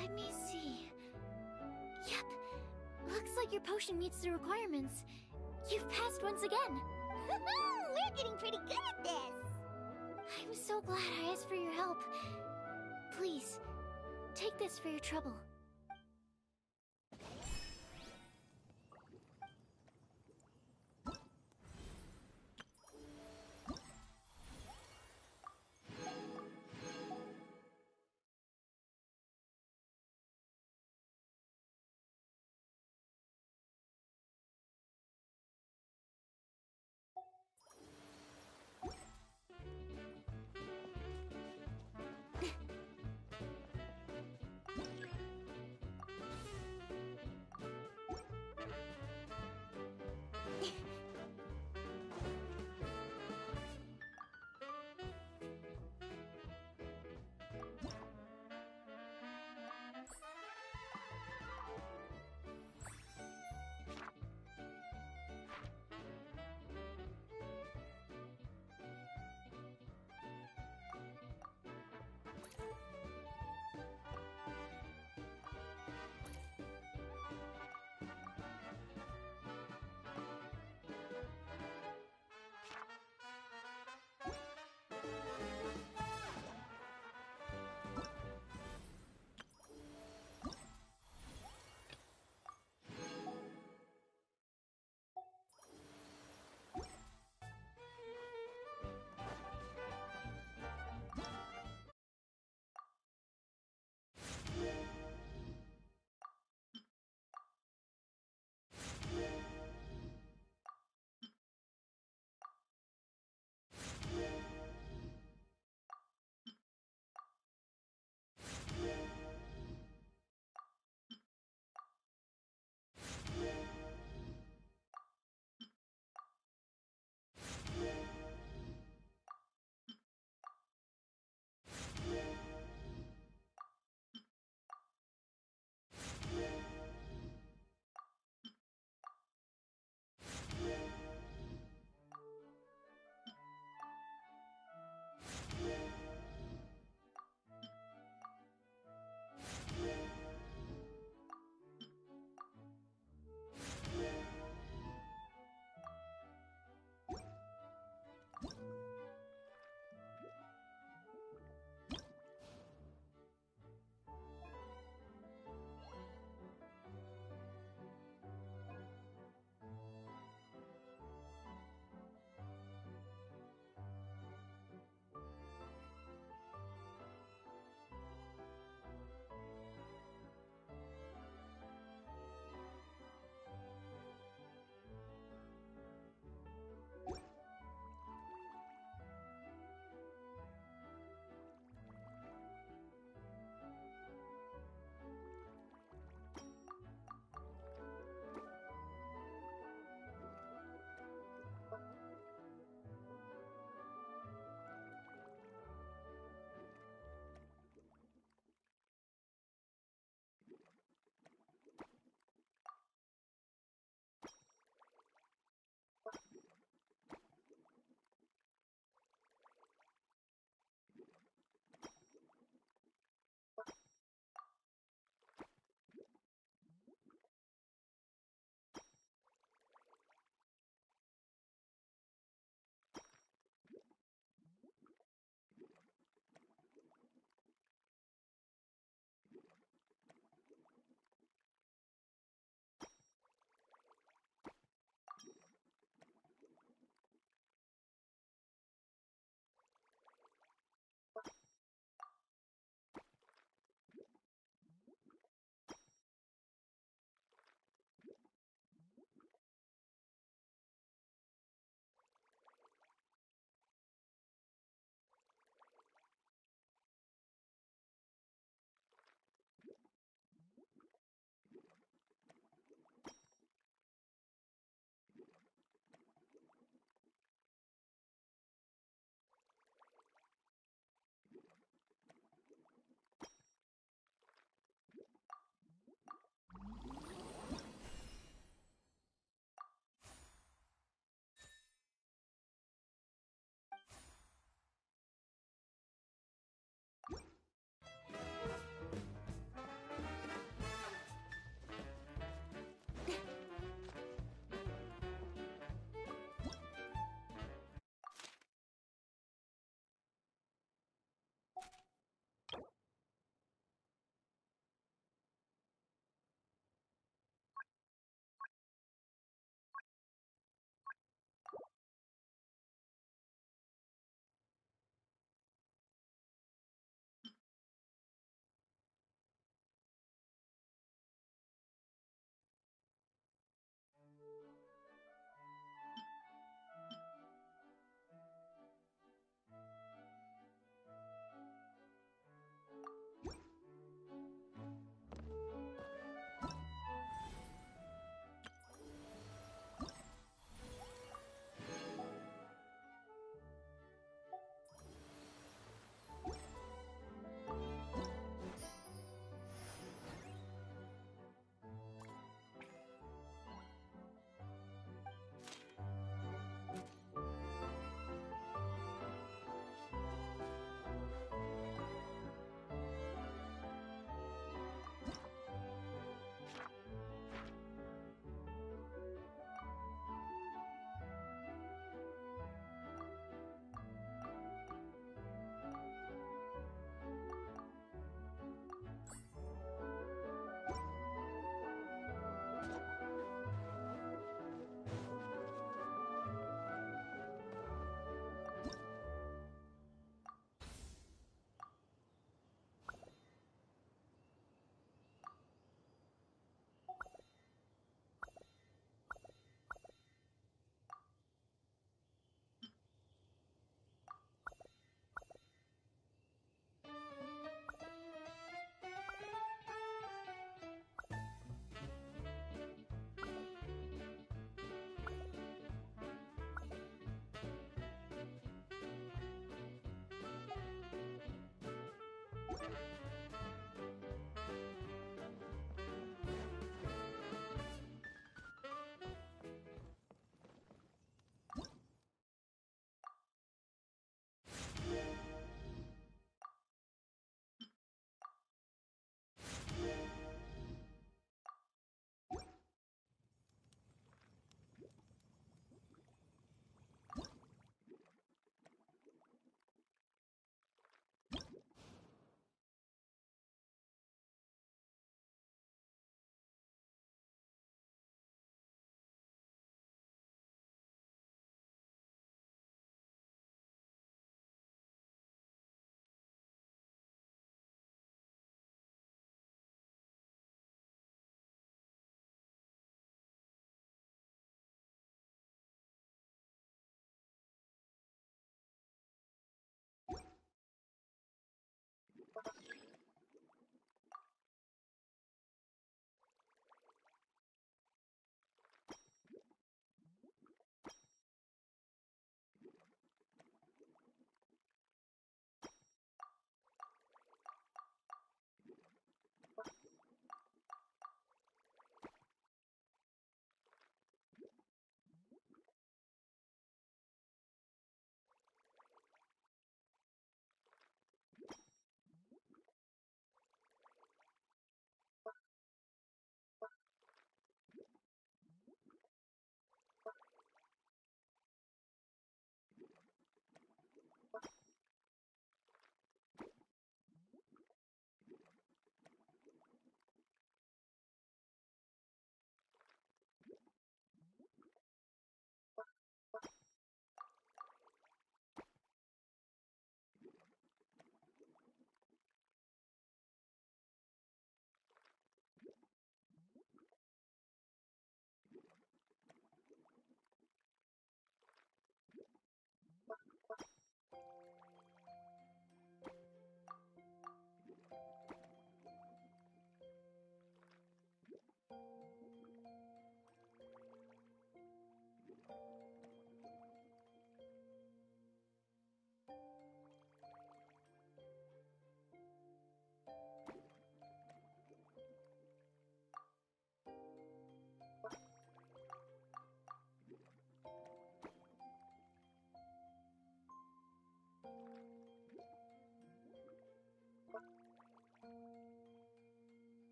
Let me see. Yep. Looks like your potion meets the requirements. You've passed once again. We're getting pretty good at this! I'm so glad I asked for your help. Please, take this for your trouble.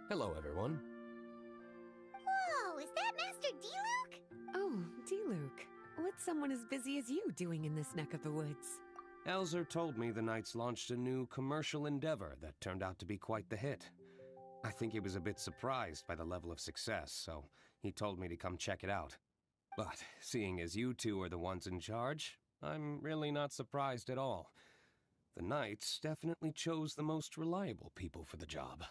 Hello, everyone. Whoa, is that Master D-Luke? Oh, D-Luke. What's someone as busy as you doing in this neck of the woods? Elzer told me the Knights launched a new commercial endeavor that turned out to be quite the hit. I think he was a bit surprised by the level of success, so he told me to come check it out. But seeing as you two are the ones in charge, I'm really not surprised at all. The Knights definitely chose the most reliable people for the job.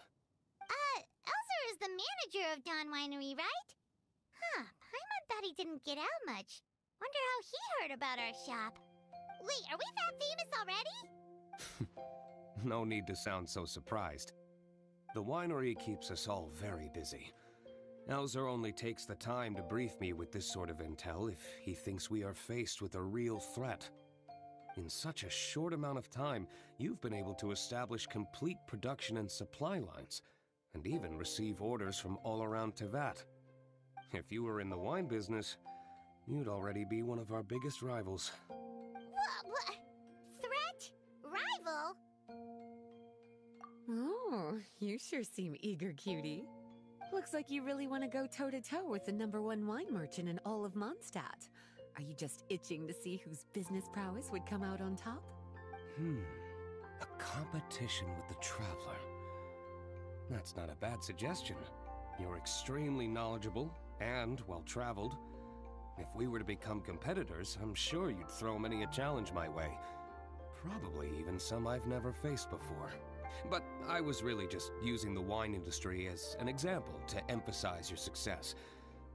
Elzer is the manager of Dawn Winery, right? Huh, Paimon thought he didn't get out much. Wonder how he heard about our shop. Wait, are we that famous already? No need to sound so surprised. The winery keeps us all very busy. Elzer only takes the time to brief me with this sort of intel if he thinks we are faced with a real threat. In such a short amount of time, you've been able to establish complete production and supply lines, and even receive orders from all around Tevat. If you were in the wine business, you'd already be one of our biggest rivals. What? Threat? Rival? Oh, you sure seem eager, cutie. Looks like you really want to go toe-to-toe with the #1 wine merchant in all of Mondstadt. Are you just itching to see whose business prowess would come out on top? A competition with the Traveler. That's not a bad suggestion. You're extremely knowledgeable and well-traveled. If we were to become competitors, I'm sure you'd throw many a challenge my way. Probably even some I've never faced before. But I was really just using the wine industry as an example to emphasize your success.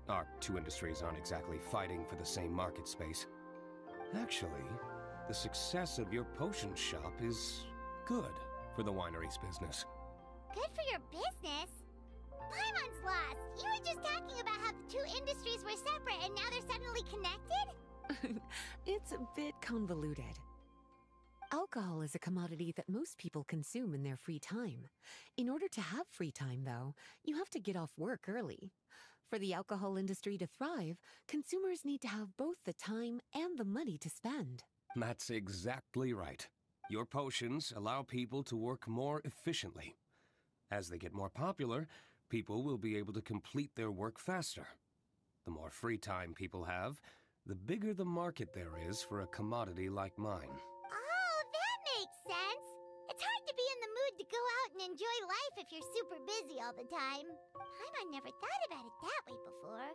Our two industries aren't exactly fighting for the same market space. Actually, the success of your potion shop is good for the winery's business. Good for your business? Paimon's lost. You were just talking about how the two industries were separate and now they're suddenly connected? It's a bit convoluted. Alcohol is a commodity that most people consume in their free time. In order to have free time, though, you have to get off work early. For the alcohol industry to thrive, consumers need to have both the time and the money to spend. That's exactly right. Your potions allow people to work more efficiently. As they get more popular, people will be able to complete their work faster. The more free time people have, the bigger the market there is for a commodity like mine. Oh, that makes sense. It's hard to be in the mood to go out and enjoy life if you're super busy all the time. Paimon never thought about it that way before.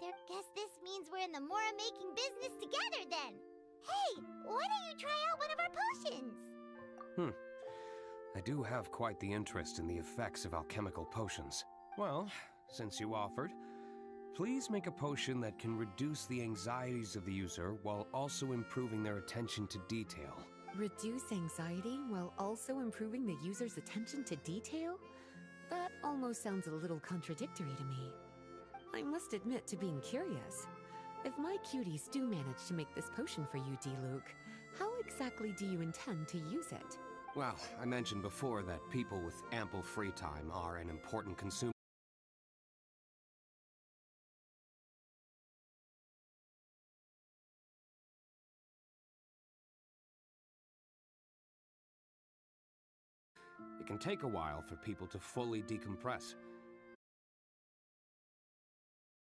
Guess this means we're in the Mora-making business together then. Hey, why don't you try out one of our potions? I do have quite the interest in the effects of alchemical potions. Well, since you offered, please make a potion that can reduce the anxieties of the user while also improving their attention to detail. Reduce anxiety while also improving the user's attention to detail? That almost sounds a little contradictory to me. I must admit to being curious. If my cuties do manage to make this potion for you, D-Luke, how exactly do you intend to use it? Well, I mentioned before that people with ample free time are an important consumer. It can take a while for people to fully decompress.